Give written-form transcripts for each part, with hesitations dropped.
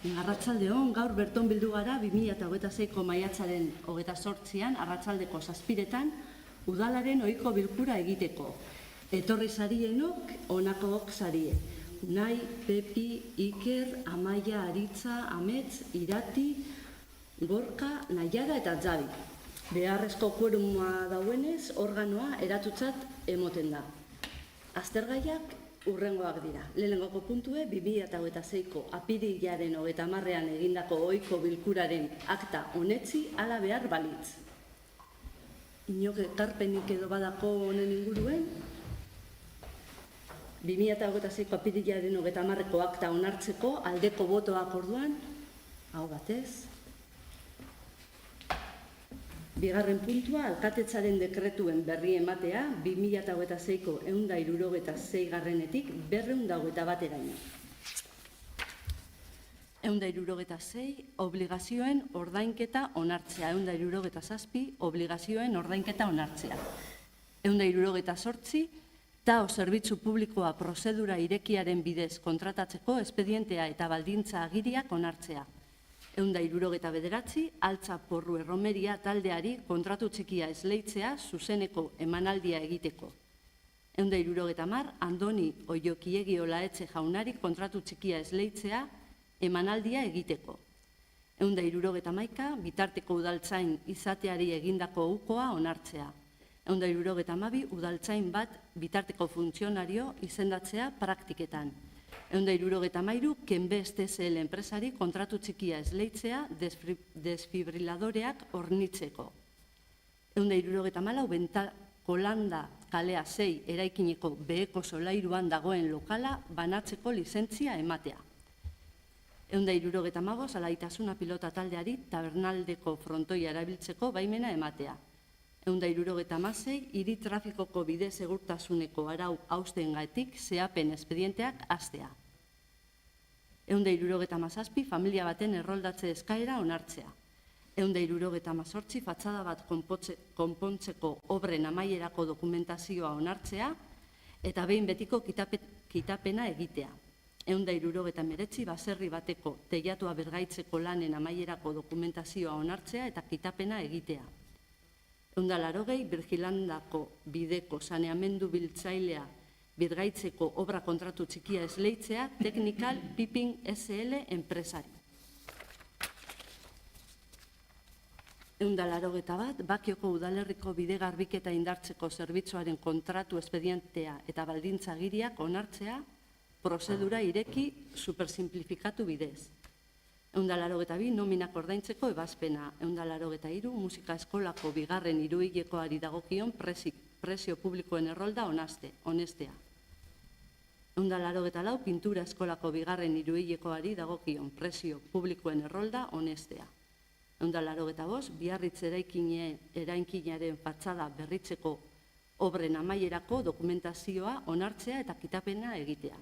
Arratsaldeon, gaur berton bildu gara 2026ko maiatzaren 28an arratsaldeko 7:00 udalaren ohiko bilkura egiteko. Etorri sarienok honakook sarie. Unai, Pepi, Iker, Amaia, Aritza, Amets, Irati, Gorka, Naiara eta Javi. Beharrezko kueruma dauenez, organoa eratutzat emoten da. Aztergaiak urrengoak dira. Lehenengoko puntue 2026ko apirilaren 30ean egindako ohiko bilkuraren akta onetsi hala behar balitz. Inok ekarpenik edo badako honen inguruen? 2026ko apirilaren 30eko akta onartzeko aldeko botoak orduan, hau batez. Bigarren puntua, alkatetzaren dekretuen berri ematea 2026ko 166 221 166 obligazioen ordainketa onartzea, 167 obligazioen ordainketa onartzea, 168 TAO zerbitzu publikoa prozedura irekiaren bidez kontratatzeko espedientea eta baldintza agiriak onartzea, 169 altza porru erromeria taldeari kontratu txikia esleitzea zuzeneko emanaldia egiteko. 170 Andoni Oiokiegi Olaetxe jaunari kontratu txikia esleitzea emanaldia egiteko. 171 bitarteko udaltzain izateari egindako ukoa onartzea. 172 udaltzain bat bitarteko funtzionario izendatzea praktiketan. 173 Kenbest SL enpresari kontratu txikia esleitzea desfibriladoreak hornitzeko. 174 Bentako Landa kalea 6 eraikineko beheko solairuan dagoen lokala banatzeko lizentzia ematea. 175 Alaitasuna pilota taldeari tabernaldeko frontoia erabiltzeko baimena ematea. 176 hiri trafikoko bide segurtasuneko arau haustengatik zehapen espedienteak hastea. 177 familia baten erroldatze eskaera onartzea. 178 fatxada bat konpontzeko obren amaierako dokumentazioa onartzea eta behin betiko kitapena egitea. 179 baserri bateko teilatua bergaitzeko lanen amaierako dokumentazioa onartzea eta kitapena egitea. 180 Birjilandako bideko saneamendu biltzailea birgaitzeko obra kontratu txikia esleitzea Technical Piping SL enpresari. 181 Bakioko udalerriko bide garbiketa indartzeko zerbitzuaren kontratu espedientea eta baldintza agiriak onartzea prozedura ireki supersimplifikatu bidez. 182 nominak ordaintzeko ebazpena, 183 musika eskolako bigarren hiruhilekoari dagokion prezio publikoen errolda onestea. 184 pintura eskolako bigarren hiruhilekoari dagokion prezio publikoen errolda onestea. 185 Biarritz eraikinaren fatxada berritzeko obren amaierako dokumentazioa onartzea eta kitapena egitea.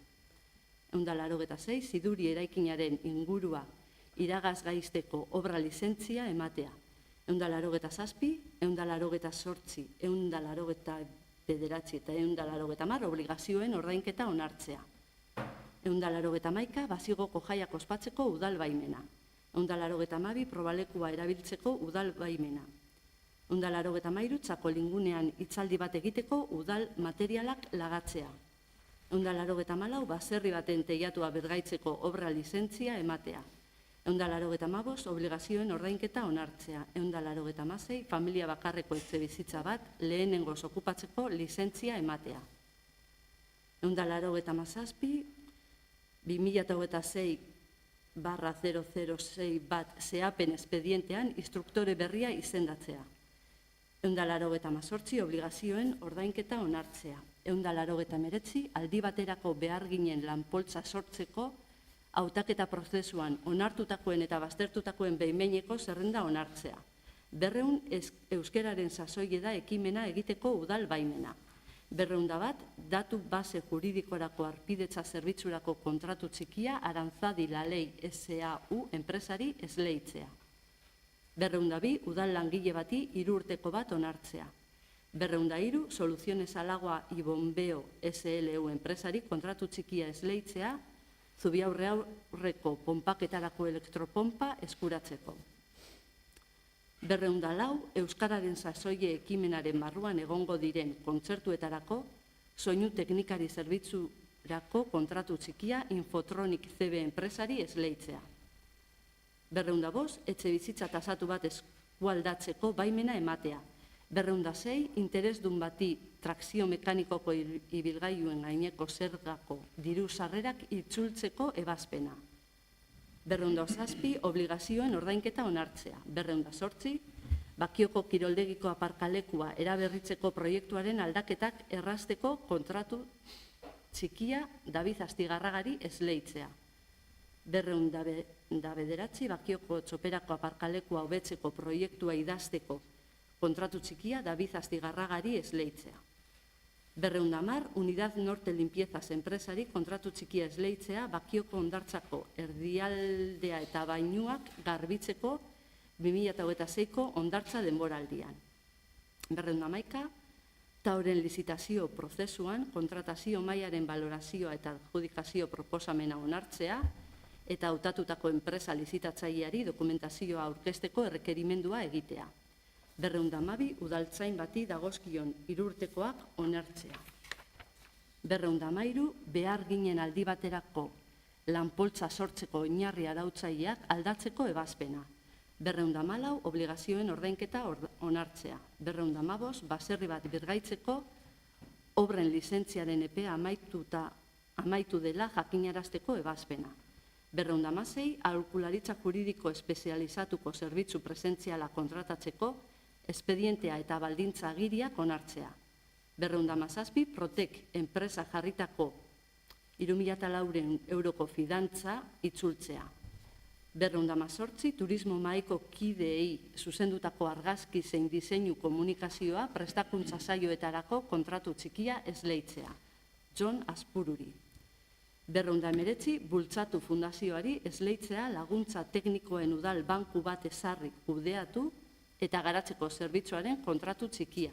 186 Ziduri eraikinaren ingurua iragaz gaizteko obra lizentzia ematea. 187, 188, 189 eta 190 obligazioen ordainketa onartzea. 191 Basigoko jaiak ospatzeko udal baimena. 192 probalekua erabiltzeko udal baimena. 193 Txakolingunean hitzaldi bat egiteko udal materialak lagatzea. 194 baserri baten teilatua bergaitzeko obra lizentzia ematea. 195 obligazioen ordainketa onartzea. 196 familia bakarreko etxebizitza bat lehenengoz okupatzeko lizentzia ematea. 197 2026/006 bat zehapen espedientean instruktore berria izendatzea. 198 obligazioen ordainketa onartzea. 199 aldi baterako behar ginen lanpoltza sortzeko hautaketa prozesuan onartutakoen eta baztertutakoen behin-behineko zerrenda onartzea. 200 euskeraren sasoieda ekimena egiteko udal baimena. 201 datu base juridikorako arpidetza zerbitzurako kontratu txikia Aranzadi Lalei S.A.U. enpresari esleitzea. 202 udal langile bati 3 urteko bat onartzea. 203 Soluciones al Agua y Bombeo SLU enpresari kontratu txikia esleitzea Zubiaurreko ponpaketarako elektropompa eskuratzeko. 204 Euskararen sasoie ekimenaren barruan egongo diren kontzertuetarako soinu teknikari zerbitzurako kontratu txikia Infotronic CB enpresari esleitzea. 205 etxebizitza tasatu bat eskualdatzeko baimena ematea. 206 interesdun bati trakzio mekanikoko ibilgailuen gaineko zergako diru sarrerak itzultzeko ebazpena. 207 obligazioen ordainketa onartzea. 208 Bakioko kiroldegiko aparkalekua eraberritzeko proiektuaren aldaketak errazteko kontratu txikia David Astigarragari esleitzea. 209 Bakioko txoperako aparkalekua hobetzeko proiektua idazteko kontratu txikia David Astigarragari esleitzea. 210 Unidad Norte Limpiezas enpresari kontratu txikia esleitzea Bakioko hondartzako erdialdea eta bainuak garbitzeko 2026ko hondartza denboraldian. 211 Tauren lizitazio prozesuan kontratazio mailaren balorazioa eta adjudikazio proposamena onartzea eta hautatutako enpresa lizitatzaileari dokumentazioa aurkezteko errekerimendua egitea. 212 Udaltzain bati dagozkion 3 urtekoak onartzea. 213 behar ginen aldi baterako lanpoltza sortzeko oinarri arautzaileak aldatzeko ebazpena. 214 obligazioen ordainketa onartzea. 215 baserri bat birgaitzeko obren lizentziaren epea amaitu dela jakinarazteko ebazpena. 216 aholkularitza juridiko espezializatuko zerbitzu presentziala kontratatzeko espedientea eta baldintza agiriak onartzea. 217 Protek enpresa jarritako 3.400 euroko fidantza itzultzea. 218 turismo mahaiko kideei zuzendutako argazki zein diseinu komunikazioa prestakuntza saioetarako kontratu txikia esleitzea. Jon Azpururi. 219 Bultzatu fundazioari esleitzea laguntza teknikoen udal banku bat ezarri kudeatu eta garatzeko zerbitzuaren kontratu txikia.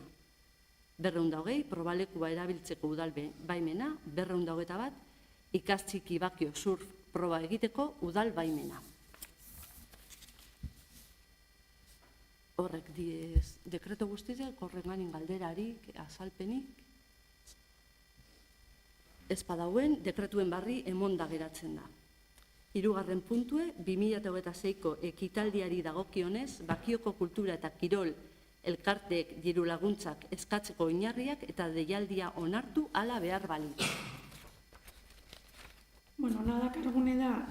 220 probalekua erabiltzeko udal baimena. 221 ikastxiki bakio surf proba egiteko udal baimena. Horrek dekreto guztiak horrenganin galderarik, azalpenik. Ez badauen, dekretuen barri emonda geratzen da. 3. puntue, 2026ko ekitaldiari dagokionez, Bakioko kultura eta kirol elkarteek diru laguntzak eskatzeko oinarriak eta deialdia onartu hala behar balitz. Bueno, nada kargune da,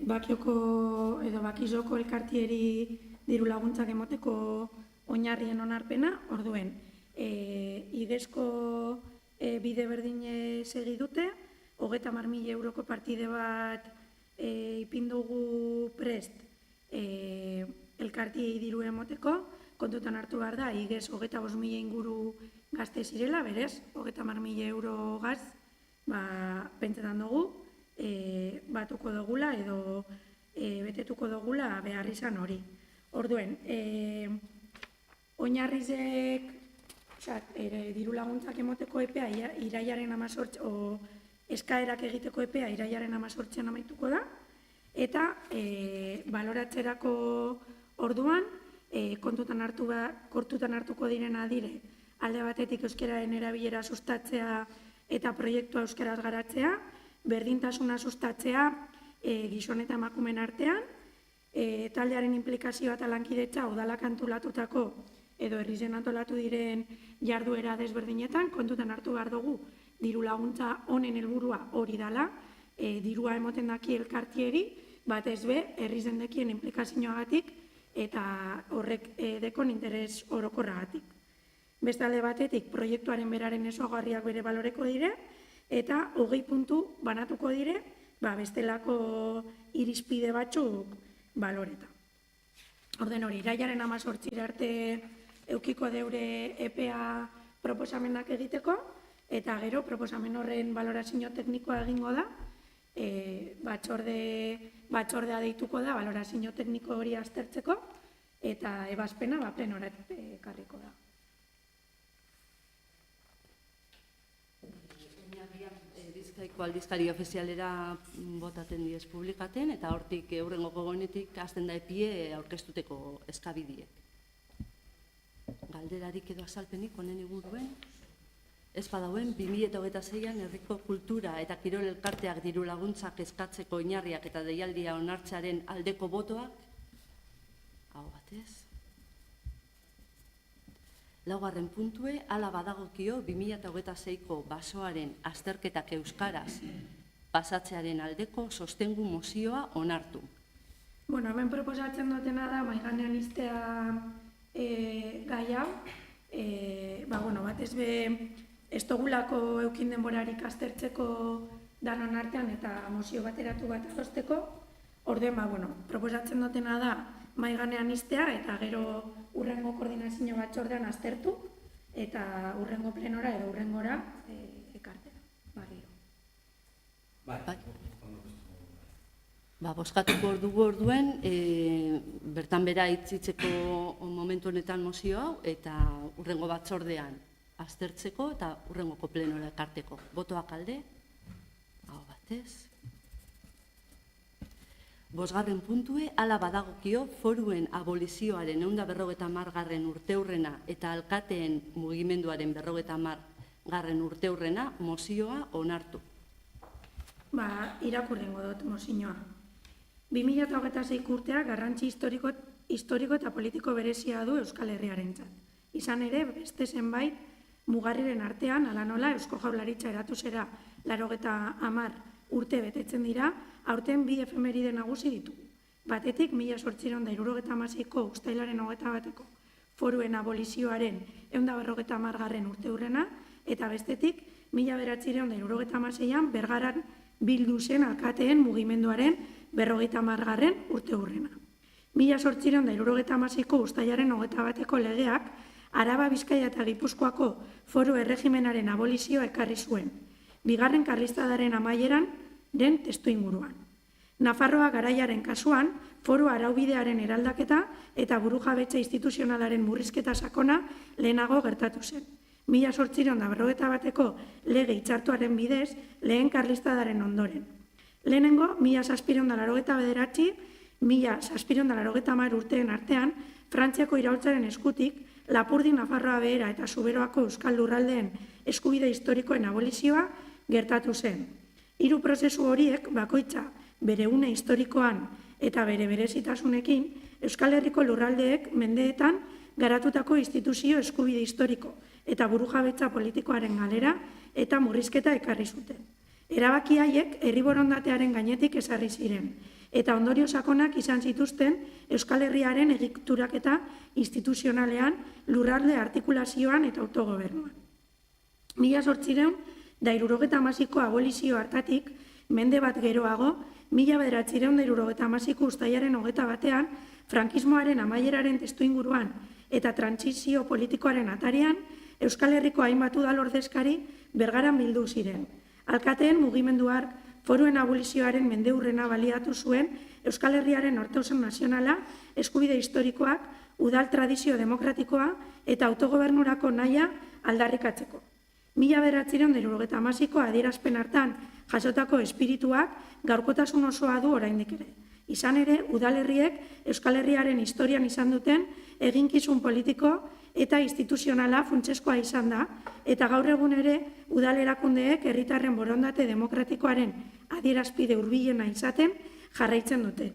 Bakioko edo Bakizoko elkartieri diru laguntzak emoteko oinarrien onarpena, orduen, igezko bide berdine segi dute, 30.000 euroko partide bat ipindugu prest elkartiei diru emoteko, kontutan hartu behar da, igez 25.000 inguru gazte zirela, berez, 30.000 euro gaz, pentsetan dugu, batuko dugula edo betetuko dugula behar izan hori. Orduen, oinarrizek diru laguntzak emoteko epea irailaren 18 o eskaerak egiteko epea irailaren 18an amaituko da, eta baloratzerako orduan kontutan hartuko direna dire alde batetik euskararen erabilera sustatzea eta proiektua euskaraz garatzea, berdintasuna sustatzea gizon eta emakumeen artean, taldearen inplikazioa eta lankidetza udalak antolatutako edo herrizen antolatu diren jarduera desberdinetan, kontutan hartu behar dugu diru laguntza honen helburua hori dela, dirua emoten daki elkartieri, batez be, herrizen dekien inplikazioagatik eta horrek dekon interes orokorragatik. Beste alde batetik, proiektuaren beraren esogarriak bere baloreko dire, eta 20 puntu banatuko dire, bestelako irizpide batzuk baloreta. Orden hori, irailaren 18 arte eukiko deure EPA proposamenak egiteko, eta gero proposamen horren balorazio teknikoa egingo da, batzordea deituko da balorazio tekniko hori aztertzeko, eta ebazpena plenorat ekarriko da. zaiko aldizkari ofizialera botaten diez publikaten, eta hortik hurrengoko gonetik hasten da epie aurkeztuteko eskabidiek. Galderarik edo azalpenik honen inguruen? Ez badauen, 2026an herriko kultura eta kirol elkarteak diru laguntzak eskatzeko oinarriak eta deialdia onartzearen aldeko botoak? Aho batez. Laugarren puntue, hala badagokio 2026ko basoaren azterketak euskaraz pasatzearen aldeko sostengu mozioa onartu. Bueno, hemen proposatzen dutena da, maiganean iztea gai hau, batez be, ez dugulako eukin denborarik aztertzeko danon artean eta mozio bateratu bat adosteko. Orduen, proposatzen dutena da maiganean iztea eta gero urrengo koordinazio batzordean aztertu eta urrengo plenora edo urrengora ekartzea. Bozkatuko dugu orduen, bertan bera hitzitzeko momentu honetan mozio hau eta urrengo batzordean aztertzeko eta urrengoko plenora ekarteko. Botoak alde? Aho batez. Bosgarren puntue, hala badagokio foruen abolizioaren 150. Urteurrena eta alkateen mugimenduaren 50. Urteurrena mozioa onartu. Irakurrengo dut mozioa. 2026 urtea garrantzi historiko eta politiko berezia du Euskal Herriarentzat. Izan ere, beste zenbait mugarriren artean, ala nola, Eusko Jaurlaritza eratu zera 80 urte betetzen dira, aurten bi efemeride nagusi ditugu. Batetik, 1876ko uztailaren 21ko foruen abolizioaren 150. Urteurrena, eta bestetik, 1976an Bergaran bildu zen alkateen mugimenduaren 50. Urteurrena. 1876ko uztailaren 21ko legeak Araba, Bizkaia eta Gipuzkoako foru erregimenaren abolizioa ekarri zuen, bigarren karlistadaren amaieran den testu inguruan. Nafarroa garaiaren kasuan, foru araubidearen eraldaketa eta burujabetza instituzionalaren murrizketa sakona lehenago gertatu zen. 1851ko lege hitzartuaren bidez lehen karlistadaren ondoren. Lehenengo, 1789, 1790 urteen artean, Frantziako iraultzaren eskutik, Lapurdi, Nafarroa Behera eta Zuberoako euskal lurraldeen eskubide historikoen abolizioa gertatu zen. Hiru prozesu horiek bakoitza bere une historikoan eta bere berezitasunekin Euskal Herriko lurraldeek mendeetan garatutako instituzio eskubide historiko eta burujabetza politikoaren galera eta murrizketa ekarri zuten. Erabaki haiek herri borondatearen gainetik ezarri ziren eta ondorio sakonak izan zituzten Euskal Herriaren egituraketa instituzionalean, lurralde artikulazioan eta autogobernuan. 1876ko abolizio hartatik, mende bat geroago, 1976ko uztailaren 21ean, frankismoaren amaieraren testuinguruan eta trantsizio politikoaren atarian, Euskal Herriko hainbat udal ordezkari Bergaran bildu ziren. Alkateen mugimenduak foruen abolizioaren mendeurrena baliatu zuen Euskal Herriaren nortasun nazionala, eskubide historikoak, udal tradizio demokratikoa eta autogobernurako nahia aldarrikatzeko. 1976ko adierazpen hartan jasotako espirituak gaurkotasun osoa du oraindik ere. Izan ere, udalerriek Euskal Herriaren historian izan duten eginkizun politiko eta instituzionala funtsezkoa izan da, eta gaur egun ere udalerakundeek herritarren borondate demokratikoaren adierazpide hurbilena izaten jarraitzen dute.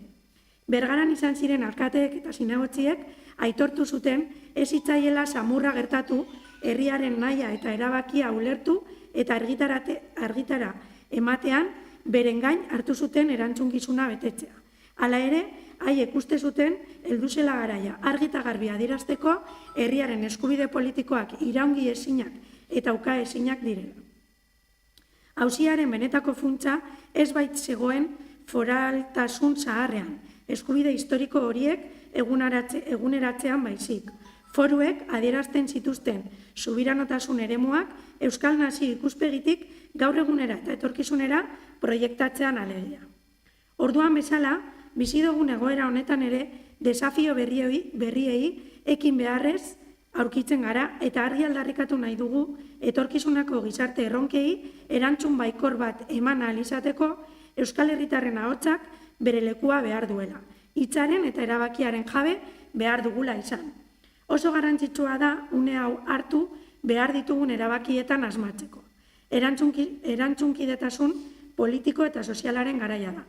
Bergaran izan ziren alkateek eta zinegotziek aitortu zuten ez zitzaiela samurra gertatu herriaren nahia eta erabakia ulertu eta argitara ematean beren gain hartu zuten erantzunkizuna betetzea. Hala ere, haiek uste zuten heldu zela garaia argi eta garbi adierazteko herriaren eskubide politikoak iraungi ezinak eta uka ezinak direla. Auziaren benetako funtsa ez bait zegoen foraltasun zaharrean, eskubide historiko horiek eguneratzean baizik. Foruek adierazten zituzten subiranotasun eremuak Euskal Nazi ikuspegitik gaur egunera eta etorkizunera proiektatzean alegia. Orduan bezala, bizi dugun egoera honetan ere desafio berriei ekin beharrez aurkitzen gara eta argi aldarrikatu nahi dugu etorkizunako gizarte erronkei erantzun baikor bat eman ahal izateko Euskal Herritarren ahotsak bere lekua behar duela, hitzaren eta erabakiaren jabe behar dugula izan. Oso garrantzitsua da une hau hartu behar ditugun erabakietan asmatzeko. Erantzunkidetasun politiko eta sozialaren garaia da.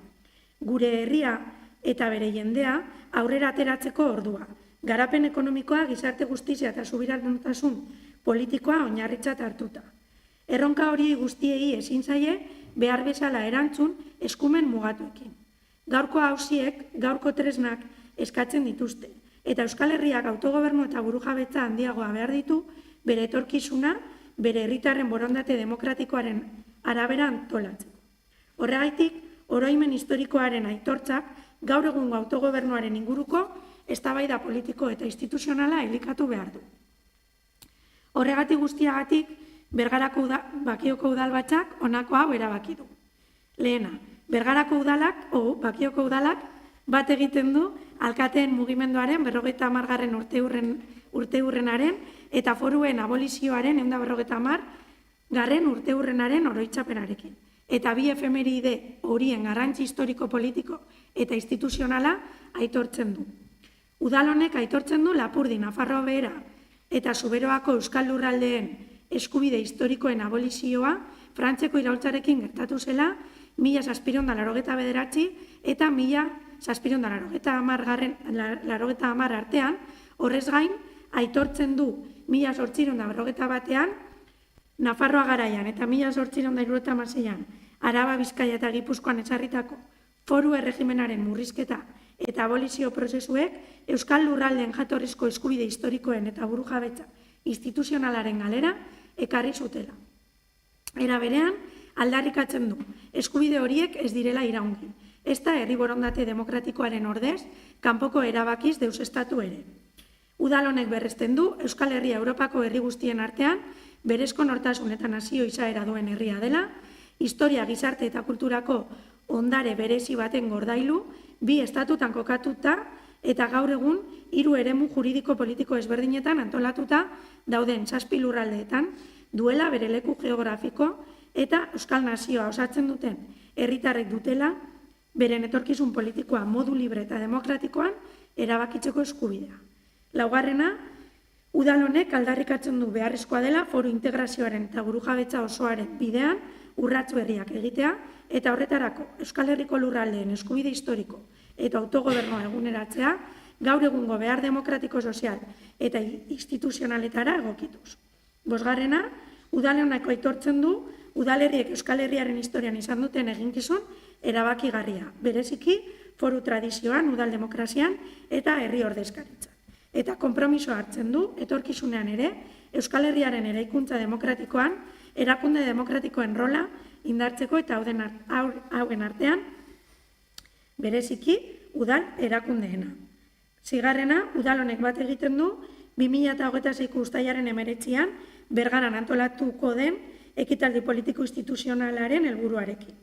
Gure herria eta bere jendea aurrera ateratzeko ordua. Garapen ekonomikoa, gizarte justizia eta subiranotasun politikoa oinarritzat hartuta. Erronka hori guztiei ezin zaie behar bezala erantzun eskumen mugatuekin. Gaurko auziek, gaurko tresnak eskatzen dituzte, eta Euskal Herriak autogobernu eta burujabetza handiagoa behar ditu bere etorkizuna, bere herritarren borondate demokratikoaren arabera antolatzeko. Horregaitik, oroimen historikoaren aitortzak gaur egungo autogobernuaren inguruko eztabaida politiko eta instituzionala elikatu behar du. Horregatik guztiagatik, Bergarako Bakioko udalbatzak honako hau erabaki du. Lehena, Bergarako udalak, Bakioko udalak, bat egiten du alkateen mugimenduaren 50. urteurrenaren eta foruen abolizioaren 150. urteurrenaren oroitzapenarekin. Eta bi efemeride horien garrantzi historiko politiko eta instituzionala aitortzen du. Udal honek aitortzen du Lapurdi, Nafarroa Behera eta Zuberoako Euskal Lurraldeen eskubide historikoen abolizioa Frantziako iraultzarekin gertatu zela 1789 eta 1790 artean, horrez gain, aitortzen du 1851 Nafarroa garaian eta 1876an Araba, Bizkaia eta Gipuzkoan ezarritako foru erregimenaren murrizketa eta abolizio prozesuek Euskal Lurraldeen jatorrizko eskubide historikoen eta burujabetza instituzionalaren galera ekarri zutela. Era berean, aldarrikatzen du, eskubide horiek ez direla iraungi, ezta herri borondate demokratikoaren ordez, kanpoko erabakiz deusestatu ere. Udal honek berresten du, Euskal Herria Europako herri guztien artean, berezko nortasun eta nazio izaera duen herria dela, historia, gizarte eta kulturako ondare berezi baten gordailu, bi estatutan kokatuta eta gaur egun 3 eremu juridiko politiko ezberdinetan antolatuta dauden 7 lurraldeetan duela bere leku geografiko eta Euskal Nazioa osatzen duten herritarrek dutela beren etorkizun politikoa modu libre eta demokratikoan erabakitzeko eskubidea. Laugarrena, udal honek aldarrikatzen du beharrezkoa dela foru integrazioaren eta burujabetza osoaren bidean urrats berriak egitea eta horretarako Euskal Herriko lurraldeen eskubide historiko eta autogobernua eguneratzea gaur egungo behar demokratiko sozial eta instituzionaletara egokituz. Bosgarrena, udal honek aitortzen du udalerriek Euskal Herriaren historian izan duten eginkizun erabakigarria, bereziki foru tradizioan, udal demokrazian eta herri ordezkaritzan. Eta konpromisoa hartzen du, etorkizunean ere, Euskal Herriaren eraikuntza demokratikoan, erakunde demokratikoen rola indartzeko eta hauen artean, bereziki, udal erakundeena. Zigarrena, udal honek bat egiten du, 2026ko uztailaren 19an, Bergaran antolatuko den ekitaldi politiko instituzionalaren helburuarekin.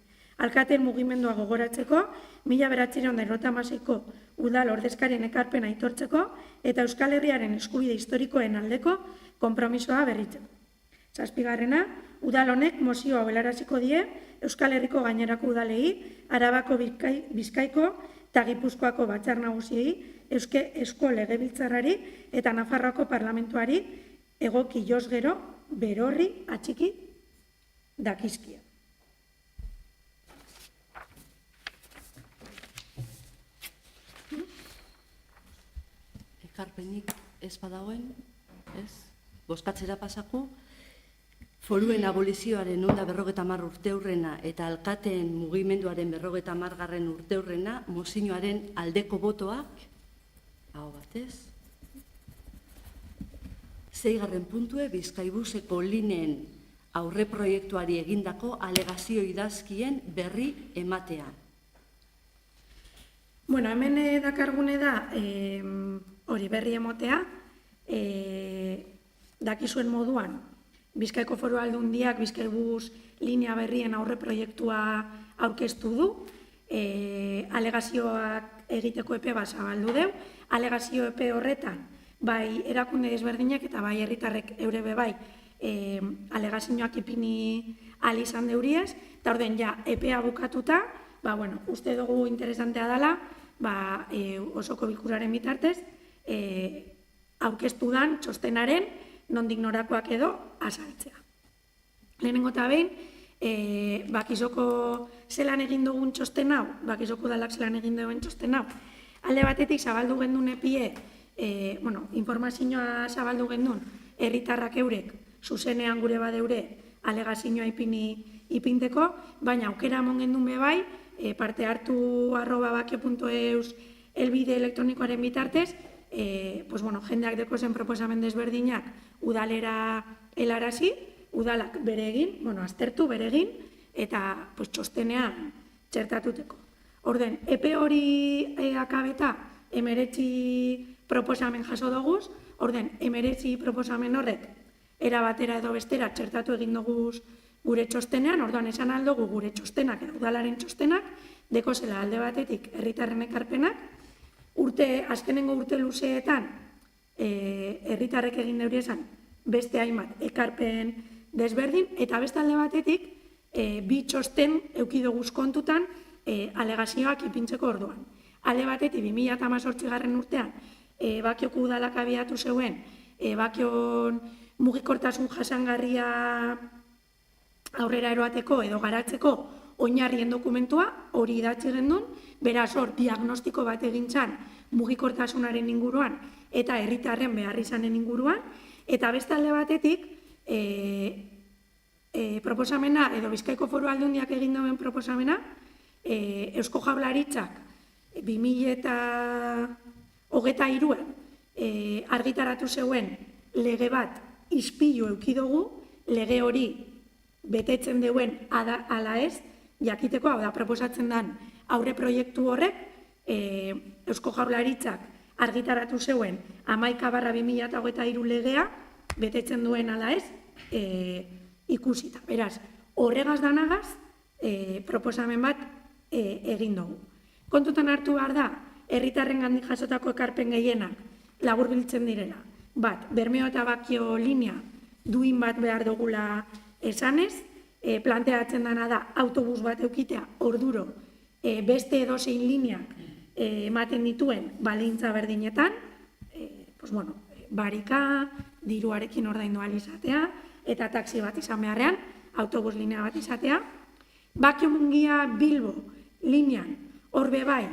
Alkateen mugimendua gogoratzeko, 1996ko udal ordezkarien ekarpen aitortzeko eta Euskal Herriaren eskubide historikoen aldeko konpromisoa berritzeko. 7. Udal honek mozioa helaraziko die Euskal Herriko gainerako udalei, Arabako, Bizkaiko eta Gipuzkoako batzar nagusiei, Eusko Legebiltzarrari eta Nafarroako parlamentuari egoki joz gero berorri atxiki dakizkia. Ekarpenik ez badagoen, ez? Bozkatzera pasako, foruen abolizioaren 150 urteurrena eta alkateen mugimenduaren 50. urteurrena mozioaren aldeko botoak, hau batez, 6. puntue Bizkaibuseko lineen aurreproiektuari egindako alegazio idazkien berri ematean. Bueno, hemen dakargune da, hori berri emotea, dakizuen moduan, Bizkaiko Foru Aldundiak Bizkaibus linea berrien aurreproiektua aurkeztu du, alegazioak egiteko epe bat zabaldu deu, alegazio epe horretan bai erakunde desberdinak eta bai herritarrek eure bai alegazioak ipini ahal izan deuriez, eta orden ja epea bukatuta, uste dugu interesantea dela, osoko bilkuraren bitartez, aurkeztu dan txostenaren nondik norakoak edo azaltzea. Lehenengo eta behin, bakizoko zelan egin dugun txosten hau, bakizoko dalak zelan egin dugun txosten hau, alde batetik zabaldu gendun epie, informazioa zabaldu gendun, herritarrak eurek, zuzenean gure badeure, alegazioa ipinteko, baina aukera amon gendun bebai, parte hartu @bakio.eus elbide elektronikoaren bitartez, jendeak deko zen proposamen desberdinak udalera helarazi, udalak bere egin, aztertu bere egin, eta txostenean txertatuteko. Orden, epe hori akabeta 19 proposamen jaso doguz, orden, 19 proposamen horrek erabatera edo bestera txertatu egin doguz gure txostenean, orduan esan aldogu gure txostenak edo udalaren txostenak, deko zela alde batetik herritarren ekarpenak, azkenengo urte luzeetan herritarrek egin deuri esan beste hainbat ekarpen desberdin, eta beste alde batetik bi txosten eukidoguz kontutan alegazioak ipintzeko orduan. Alde batetik 2018 urtean Bakioko udalak abiatu zeuen, Bakion mugikortasun jasangarria aurrera eroateko edo garatzeko oinarrien dokumentua, hori idatzi gendun, beraz hor diagnostiko bat egintzan mugikortasunaren inguruan eta herritarren behar izanen inguruan, eta beste alde batetik proposamena edo Bizkaiko Foru Aldundiak egin duen proposamena, Eusko Jaurlaritzak 2023an argitaratu zeuen lege bat ispilu eukidogu, lege hori betetzen deuen ala ez, jakiteko, hau da, proposatzen den aurre proiektu horrek, Eusko Jaurlaritzak argitaratu zeuen 11/2023 legea betetzen duen ala ez ikusita. Beraz, horregaz danagaz proposamen bat egin dugu. Kontutan hartu behar da, herritarren gandik jasotako ekarpen gehienak laburbiltzen direla. Bat, Bermeo eta Bakio linea duin bat behar dugula esanez, planteatzen dena da autobus bat eukitea orduro beste edozein lineak ematen dituen balintza berdinetan, barika, diruarekin ordaindu ahal izatea, eta taxi bat izan beharrean, autobus linea bat izatea. Bakio Mungia Bilbo linean horbe bai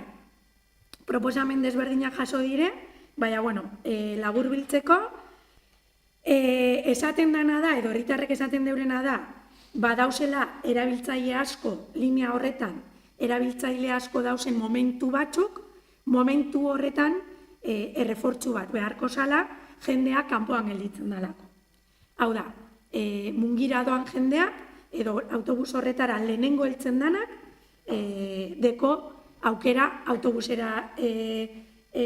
proposamen desberdinak jaso dire, baina, labur biltzeko, esaten dena da, edo herritarrek esaten deurena da, badauzela erabiltzaile asko, linea horretan, erabiltzaile asko dauzen momentu batzuk, momentu horretan errefortzu bat beharko zala, jendeak kanpoan gelditzen dalako. Hau da, Mungira doan jendeak, edo autobus horretara lehenengo heltzen danak, deko aukera autobusera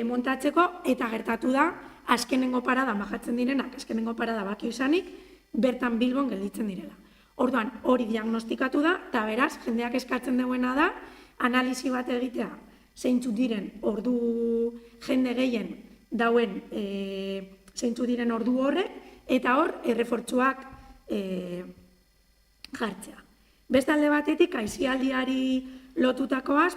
montatzeko, eta gertatu da, azkenengo parada bajatzen direnak, azkenengo parada Bakio izanik, bertan Bilbon gelditzen direla. Orduan, hori diagnostikatu da, eta beraz, jendeak eskatzen duena da, analizi bat egitea, zeintzuk diren ordu jende gehien dauen zeintzuk diren ordu horrek, eta hor, errefortzuak jartzea. Beste alde batetik, aisialdiari lotutakoaz,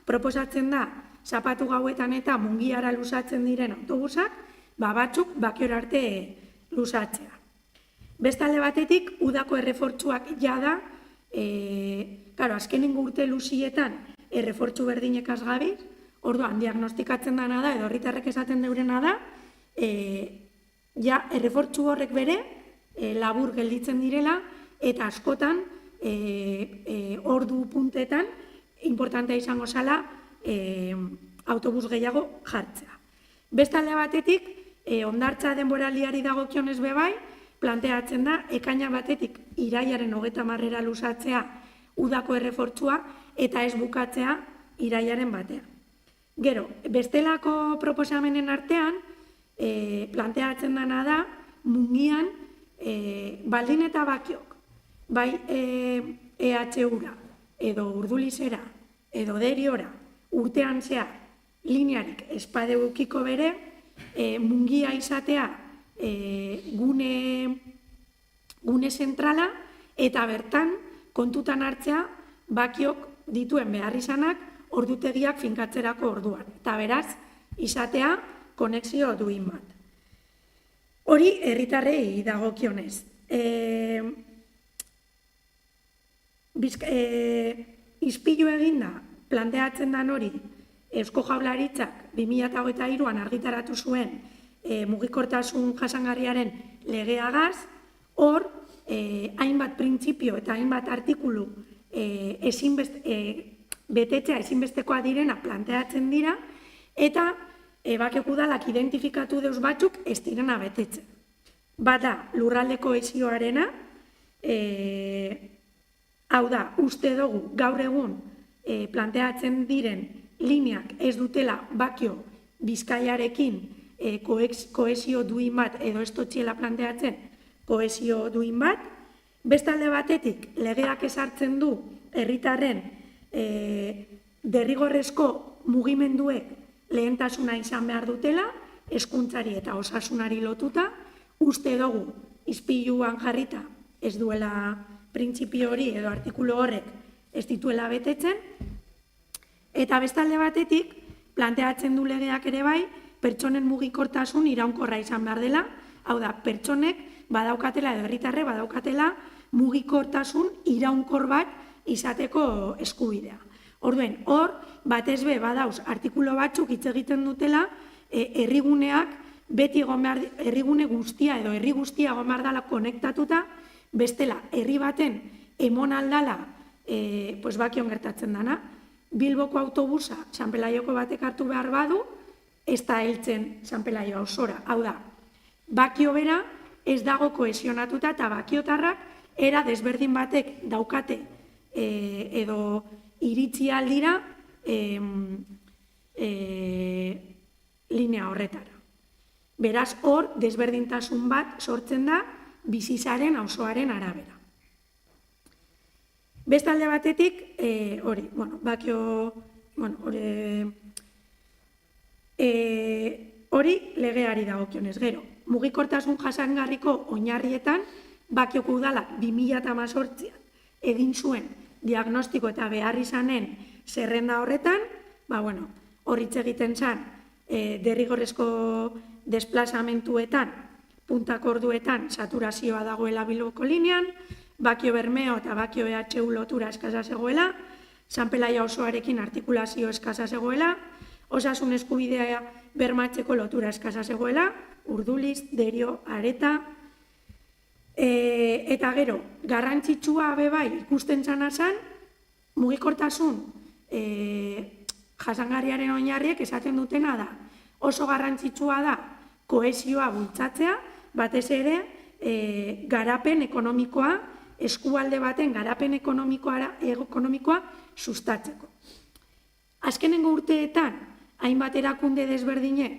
proposatzen da, zapatu gauetan eta Mungiara luzatzen diren autobusak, batzuk Bakiora arte luzatzea. Beste alde batetik, udako errefortzuak jada, azkenengo urte luzietan errefortzu berdinekaz gabiz, orduan, diagnostikatzen dena da, edo herritarrek esaten deurena da, errefortzu horrek bere, labur gelditzen direla, eta askotan, ordu puntetan, importantea izango zala, autobus gehiago jartzea. Beste alde batetik, hondartza denboraldiari dagokionez bebai, planteatzen da, ekaina batetik irailaren 30 luzatzea udako errefortzua eta ez bukatzea irailaren batean. Gero, bestelako proposamenen artean, planteatzen dena da, Mungian, baldin eta Bakiok, bai EHU-ra, edo Urdulizera, edo Deriora, urtean zehar, linearik espadegukiko bere, Mungia izatea gune zentrala, eta bertan kontutan hartzea bakiok dituen beharrizanak ordutegiak finkatzerako orduan. Eta beraz, izatea konexio duin bat. Hori herritarrei dagokionez. Ispilu eginda planteatzen den hori Eusko Jaurlaritzak 2023an argitaratu zuen mugikortasun jasangarriaren legeagaz, hor hainbat printzipio eta hainbat artikulu betetzea ezinbestekoa direna planteatzen dira, eta Bakio Udalak identifikatu deuz batzuk ez direna betetzen. Bata, lurralde kohesioarena, hau da, uste dugu gaur egun planteatzen diren lineak ez dutela Bakio Bizkaiarekin kohesio duin bat edo ez dutela planteatzen kohesio duin bat. Bestalde batetik, legeak ezartzen du herritarren derrigorrezko mugimenduek lehentasuna izan behar dutela, hezkuntzari eta osasunari lotuta, uste dugu ispiluan jarrita ez duela printzipio hori edo artikulu horrek ez dituela betetzen, eta bestalde batetik planteatzen du legeak ere bai, pertsonen mugikortasun iraunkorra izan behar dela, hau da, pertsonek badaukatela edo herritarrek badaukatela mugikortasun iraunkor bat izateko eskubidea. Orduen, hor, batez be badauz artikulu batzuk hitz egiten dutela herriguneak beti herrigune guztia edo herri guztia egon behar dela konektatuta, bestela herri baten emon aldala Bakion gertatzen dana, Bilboko autobusa San Pelaioko batek hartu behar badu, ez da heltzen San Pelaio osora. Hau da, Bakio bera ez dago kohesionatuta eta bakiotarrak era desberdin batek daukate edo iritzi aldira linea horretara. Beraz, hor desberdintasun bat sortzen da bizizaren auzoaren arabera. Bestalde batetik, hori, Bakio, hori legeari dagokionez. Gero, mugikortasun jasangarriko oinarrietan, Bakioko Udalak 2018an egin zuen diagnostiko eta beharrizanen zerrenda horretan, hor hitz egiten zen derrigorrezko desplazamentuetan, puntako orduetan saturazioa dagoela Bilboko linean, Bakio Bermeo eta Bakio EHU lotura eskasa zegoela, San Pelaia osoarekin artikulazio eskasa zegoela, osasun eskubidea bermatzeko lotura eskasa zegoela, Urduliz, Derio, Areta, eta gero, garrantzitsua bebai ikusten zana zen, mugikortasun jasangarriaren oinarriek esaten dutena da, oso garrantzitsua da kohesioa bultzatzea, batez ere garapen ekonomikoa, eskualde baten garapen ekonomikoa sustatzeko. Azkenengo urteetan, hainbat erakunde desberdinek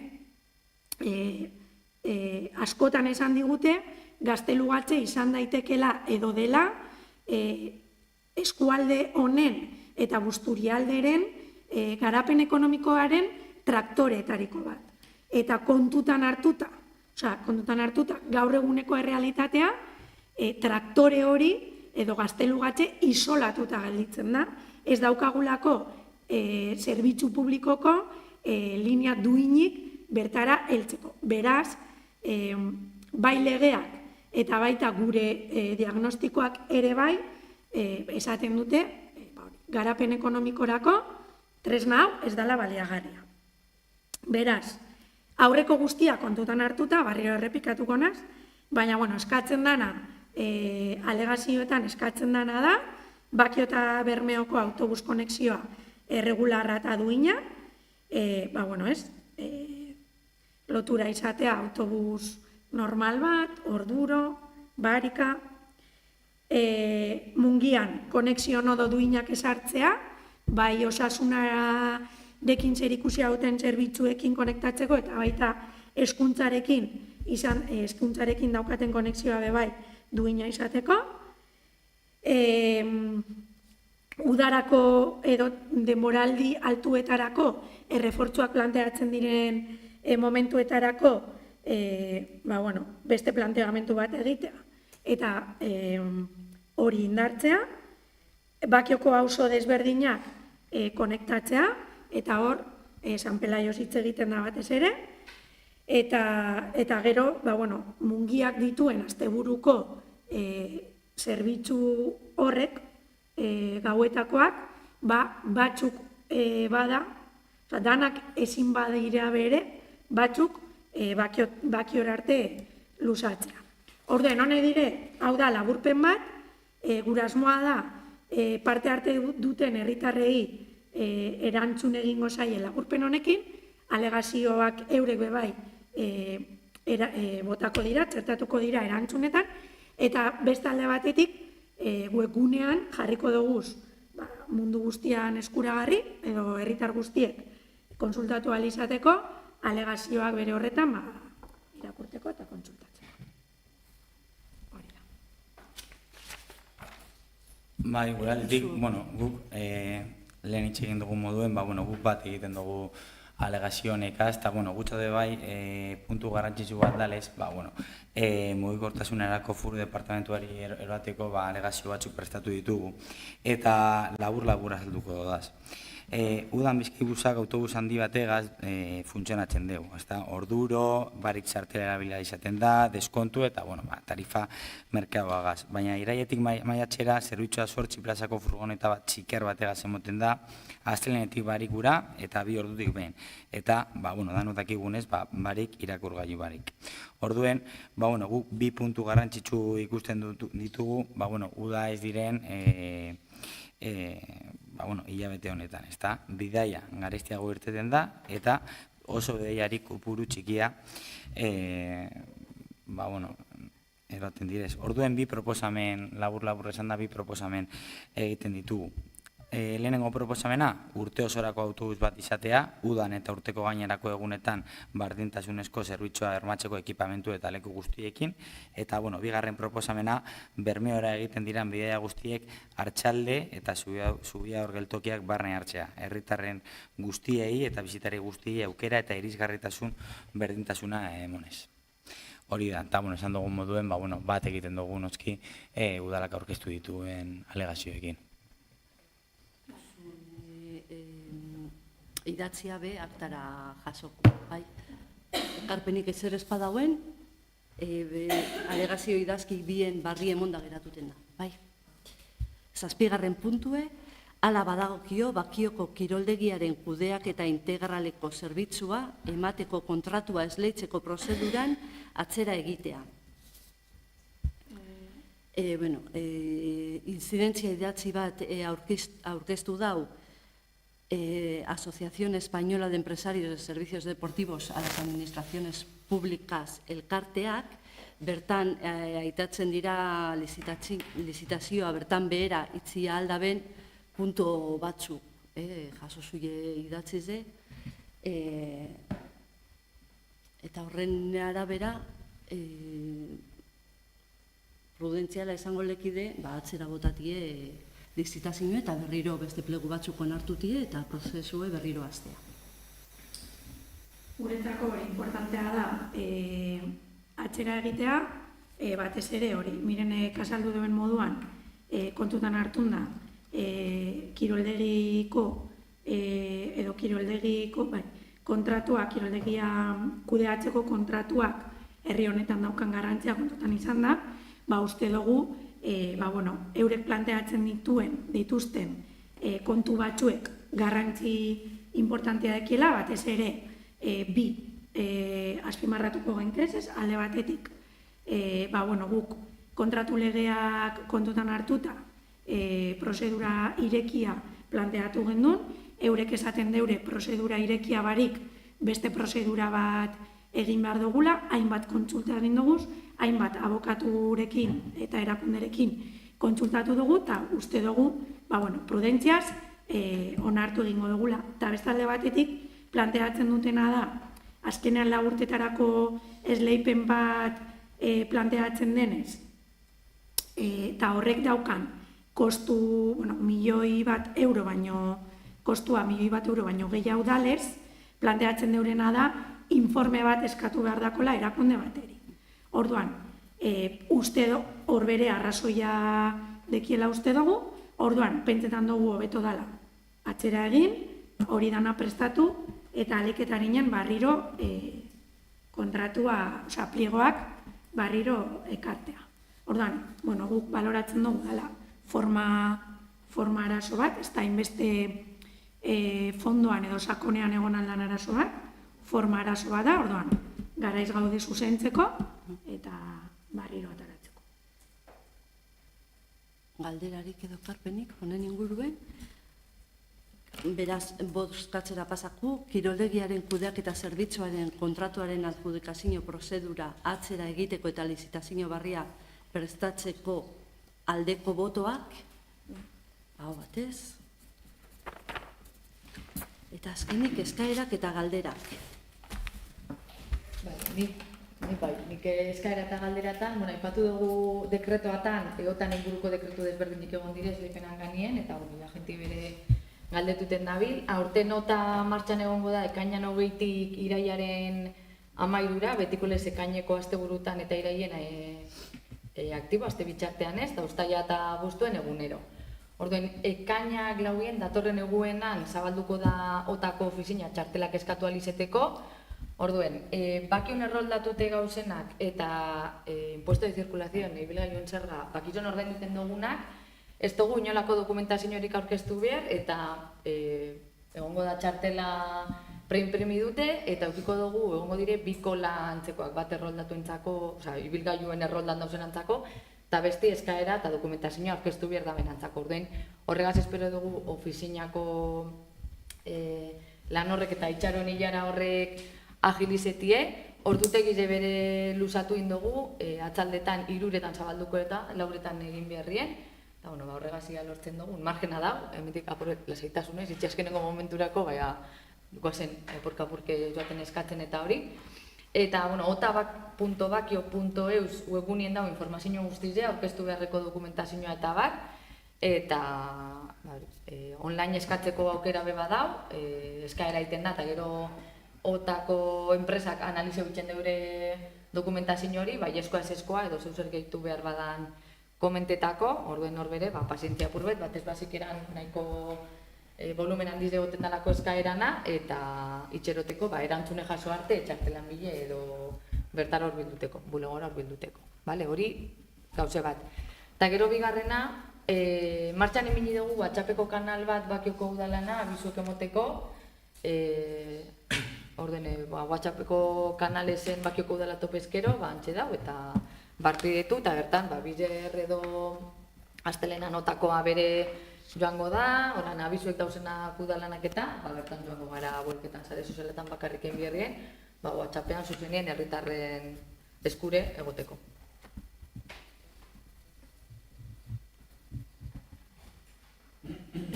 askotan esan digute, Gaztelugatxe izan daitekela edo dela eskualde honen eta Busturialderen garapen ekonomikoaren traktoreetariko bat. Eta kontutan hartuta gaur eguneko errealitatea, traktore hori edo Gaztelugatxe isolatuta gelditzen da. Ez daukagulako zerbitzu publikoko linea duinik bertara heltzeko. Beraz, bai legeak eta baita gure diagnostikoak ere bai, esaten dute, garapen ekonomikorako tresna hau ez dela baliagarria. Beraz, aurreko guztia kontutan hartuta, barriro errepikatuko naz, baina, eskatzen dana, alegazioetan eskatzen dana da, Bakio eta Bermeoko autobus konexioa erregularra eta duina, lotura izatea autobus normal bat, orduro, barika, Mungian konexio nodo duinak esartzea, bai osasunarekin zerikusia duten zerbitzuekin konektatzeko eta baita hezkuntzarekin daukaten konexioa bai duina izateko. Udarako edo denboraldi altuetarako errefortzuak planteatzen diren momentuetarako beste planteamendu bat egitea eta hori indartzea, Bakioko auzo desberdinak konektatzea, eta hor, San Pelaioz hitz egiten da batez ere, eta gero, mungiak dituen asteburuko zerbitzu horrek, gauetakoak, batzuk bada, danak ezin badira bere, batzuk bakiora arte luzatzea. Orduen, hone dire, hau da laburpen bat, gure asmoa da, parte arte duten herritarrei erantzun egingo zaie laburpen honekin, alegazioak eurek bebai botako dira, txertatuko dira erantzunetan, eta beste alde batetik webgunean jarriko duguz mundu guztian eskuragarri, edo herritar guztiek konsultatu ahal izateko, alegazioak bere horretan irakurteko eta kontsultatzeko. Hori da. Bai, gure aldetik, guk lehen hitz egin dugu moduen, guk bat egiten dugu alegazio honekaz, eta gutxade bai, puntu garrantzitsu bat dalez, mugikortasunerako Foru Departamentuari eroateko alegazio batzuk prestatu ditugu, eta labur azalduko dodaz. Udan Bizkaibuzak autobus handi bategaz funtzionatzen dugu. Orduro, barik sartera erabila izaten da, deskontu eta tarifa merkeagoagaz. Baina iraietik maiatzera zerbitzua 8 plazako furgoneta bat txiker bategaz emoten da, astelenetik barikura eta 2 ordutik behin. Eta, danotak igunez, barik irakurgailu barik. Orduen, guk 2 puntu garrantzitsu ikusten ditugu, uda ez diren hilabete honetan, bidaia garestiago irteten da, eta oso bidaiarik kopuru txikia eroten direz. Orduen 2 proposamen, labur esan da 2 proposamen egiten ditugu. Lehenengo proposamena, urte osorako autobus bat izatea, udan eta urteko gainerako egunetan bardintasunezko zerbitzua bermatzeko ekipamentu eta leku guztiekin, eta bigarren proposamena, Bermeora egiten diran bidaia guztiek Artxalde eta Zubia Orgeltokiak barne hartzea, herritarren guztiei eta bizitari guztiei aukera eta irisgarritasun berdintasuna emonez. Hori da, eta esan dugun moduen, bat egiten dugu noski udalak aurkeztu dituen alegazioekin. Idatzia be aktara jasoko, bai. Ekarpenik ezer espadauen, alegazio idazki bien barri emonda geratuten da, bai. 7. puntue, hala badagokio Bakioko kiroldegiaren kudeak eta integraleko zerbitzua emateko kontratua esleitzeko prozeduran atzera egitea. Incidentzia idatzi bat aurkeztu dau Asociación Española de Empresarios de Servicios Deportivos a las Administraciones Públicas elkarteak, bertan aitatzen dira lizitazioa bertan behera itzia aldaben punto batzuk jaso zuie idatzize, eta horren arabera prudentziala esango lekide atzera botatie lizitazio eta berriro beste plegu batzuk onartutie eta prozesue berriro hastea. Guretzako importantea da atzera egitea, batez ere hori, Mirenek azaldu duen moduan kontutan hartunda kiroldegiko kontratuak, kiroldegia kudeatzeko kontratuak herri honetan daukan garrantzia kontutan izan da, uste dugu eurek planteatzen dituzten kontu batzuek garrantzi importantea dekiela, batez ere bi azpimarratuko gainkez, alde batetik guk kontratu legeak kontutan hartuta prozedura irekia planteatu gendun, eurek esaten deure prozedura irekia barik beste prozedura bat egin behar dugula, hainbat kontsulta egin duguz, hainbat abokaturekin eta erakunderekin kontsultatu dugu, eta uste dugu, prudentziaz onartu egingo dugula. Eta bestalde batetik, planteatzen dutena da, azkenean 4 urtetarako esleipen bat planteatzen denez, eta horrek daukan kostu, €1.000.000 baino, kostua €1.000.000 baino gehiago dalez, planteatzen deurena da, informe bat eskatu behar dakola erakunde bateri. Orduan, uste hor bere arrazoia dekiela uste dugu, orduan, pentsetan dugu hobeto dala atzera egin, hori dana prestatu, eta aleketarinan barriro kontratua, osea, pliegoak barriro ekartea. Orduan, bueno, guk baloratzen dugu dela forma arazo bat, ez da inbeste fondoan edo sakonean egon aldan arazo bat, forma arazo bat da, orduan, garaiz gaude zuzentzeko eta barriro ataratzeko. Galderarik edo karpenik, honen inguruen, beraz, bozkatzera pasaku, kiroldegiaren kudeaketa zerbitzuaren kontratuaren adjudikazio prozedura atzera egiteko eta lizitazio barria prestatzeko aldeko botoak, hau batez, eta azkenik eskaerak eta galderak. Nik eskaera eta galderatan, aipatu dugu dekretoatan, egotan inguruko dekretu desberdinik egon direz lehepenan ganien, eta agenti bere galdetuten dabil. Aurten nota martxan egongo da, ekainan 20tik irailaren 13ra, betiko lez ekaineko asteburutan eta iraien aktibo, aste bitxartean ez, da uztaila eta abuztuen egunero. Orduen, ekainak lauen datorren eguenan zabalduko da otako ofizina txartelak eskatu alizeteko. Orduen, bakion erroldatute gauzenak eta impuesto de circulación, ibilgailuen zerga, bakizon ordainduten dugunak, ez dugu inolako dokumentaziorik aurkeztu behar, eta egongo da txartela preimprimi dute, eta eukiko dugu egongo dire bikola antzekoak, bat erroldatuentzako, oza, ibilgailuen erroldan dauzen antzako, eta besti eskaera eta dokumentazioa aurkeztu behar da benantzako. Orduen, horregaz espero dugu ofizinako lan horrek eta itxaron hilara horrek agilizetie, ordutegiz bere luzatu indogu, atzaldetan 3etan zabalduko eta 4etan egin beharrien, eta horregazia lortzen dugu, margena da, hemetik apurret lasaitasunez, itxaskeneko momenturako, guazen porka-purke joaten eskatzen eta hori. Eta, otabak.bakio.eus webgunien dago informazio guztizea, aurkeztu beharreko dokumentazioa eta bat, eta online eskatzeko aukera beba dau, eskaera egiten da, eta gero otako enpresak analize hutzen deure dokumentazio hori, bai eskoa ez eskoa, edo zeuzer gehitu behar badan komentetako, orduen horbere, pazientzia purbet, batez bazikeran nahiko volumen handiz egoten dalako eskaerana, eta itxeroteko erantzune jaso arte, txartelan bile edo bertar hor bilduteko, bulegora hor bilduteko. Hori gauze bat. Eta gero bigarrena, martxan emini dugu WhatsAppeko kanal bat Bakioko udalana, abizuek emoteko, WhatsAppeko kanalezen Bakioko udala topezkero, antxe dau, eta barpidetu, eta bertan, bizer edo astelenan otakoa bere joango da, oran abizuek dauzenak udalanak eta, bertan joango gara buelketan sare sozialetan bakarrik egin biherrien, WhatsAppean zuzenien herritarren eskure egoteko.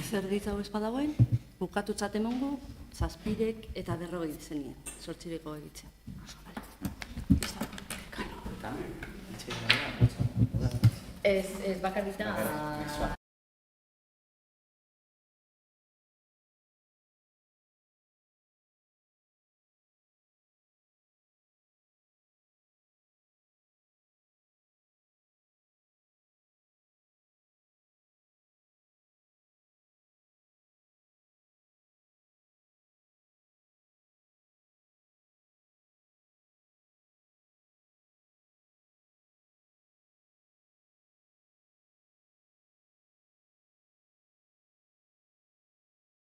Zerbitza hau espadagoen, bukatutzat emongu, 7 eta 40 zenien, 8 egitzen. Ez bakarrita